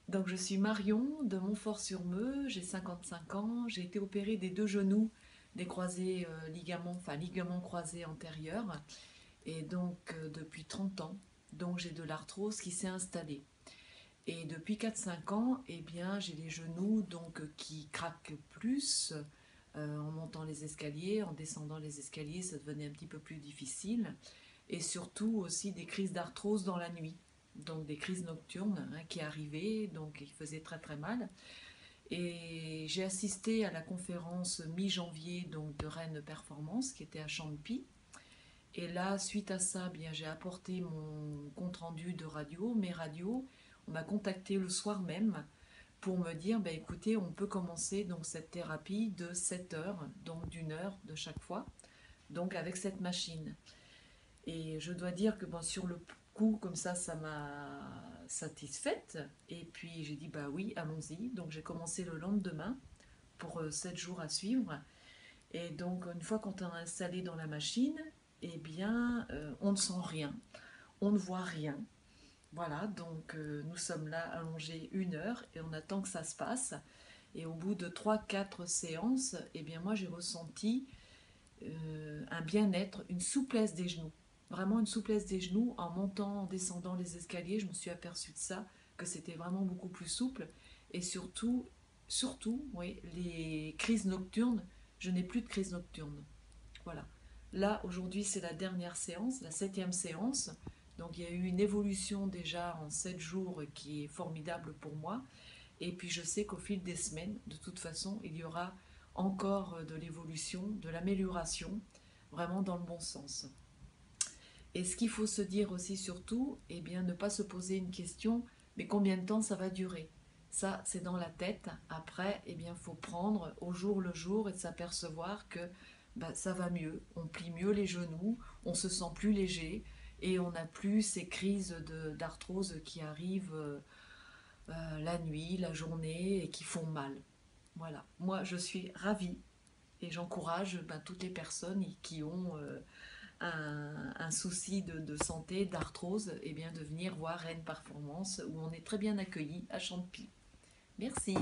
Donc je suis Marion de Montfort-sur-Meux, j'ai 55 ans, j'ai été opérée des deux genoux, des croisés ligaments, enfin ligaments croisés antérieurs, et donc depuis 30 ans, donc j'ai de l'arthrose qui s'est installée. Et depuis 4-5 ans, eh bien j'ai les genoux donc qui craquent plus en montant les escaliers, en descendant les escaliers, ça devenait un petit peu plus difficile, et surtout aussi des crises d'arthrose dans la nuit. Donc des crises nocturnes qui arrivaient, donc il faisait très très mal. Et j'ai assisté à la conférence mi-janvier donc de Rennes Performance qui était à Champy. Et là, suite à ça, bien j'ai apporté mon compte rendu de radio, mes radios. On m'a contacté le soir même pour me dire, ben, écoutez, on peut commencer donc cette thérapie de 7 heures, donc d'une heure de chaque fois, donc avec cette machine. Et je dois dire que bon, sur le coup, comme ça m'a satisfaite. Et puis j'ai dit, bah oui, allons-y. Donc j'ai commencé le lendemain pour 7 jours à suivre. Et donc une fois qu'on est installé dans la machine, eh bien, on ne sent rien, on ne voit rien. Voilà, donc nous sommes là allongés une heure et on attend que ça se passe. Et au bout de trois quatre séances, eh bien moi j'ai ressenti un bien-être, une souplesse des genoux. Vraiment une souplesse des genoux en montant, en descendant les escaliers. Je me suis aperçue de ça, que c'était vraiment beaucoup plus souple. Et surtout, oui, les crises nocturnes, je n'ai plus de crises nocturnes. Voilà. Là, aujourd'hui, c'est la dernière séance, la septième séance. Donc, il y a eu une évolution déjà en 7 jours qui est formidable pour moi. Et puis je sais qu'au fil des semaines, de toute façon, il y aura encore de l'évolution, de l'amélioration, vraiment dans le bon sens. Et ce qu'il faut se dire aussi surtout, eh bien ne pas se poser une question, mais combien de temps ça va durer? Ça, c'est dans la tête. Après, eh bien, faut prendre au jour le jour et s'apercevoir que bah, ça va mieux. On plie mieux les genoux, on se sent plus léger et on n'a plus ces crises d'arthrose qui arrivent la nuit, la journée et qui font mal. Voilà. Moi, je suis ravie et j'encourage ben, toutes les personnes qui ont un souci de santé, d'arthrose, et bien de venir voir Rennes Performance où on est très bien accueillis à Champy. Merci.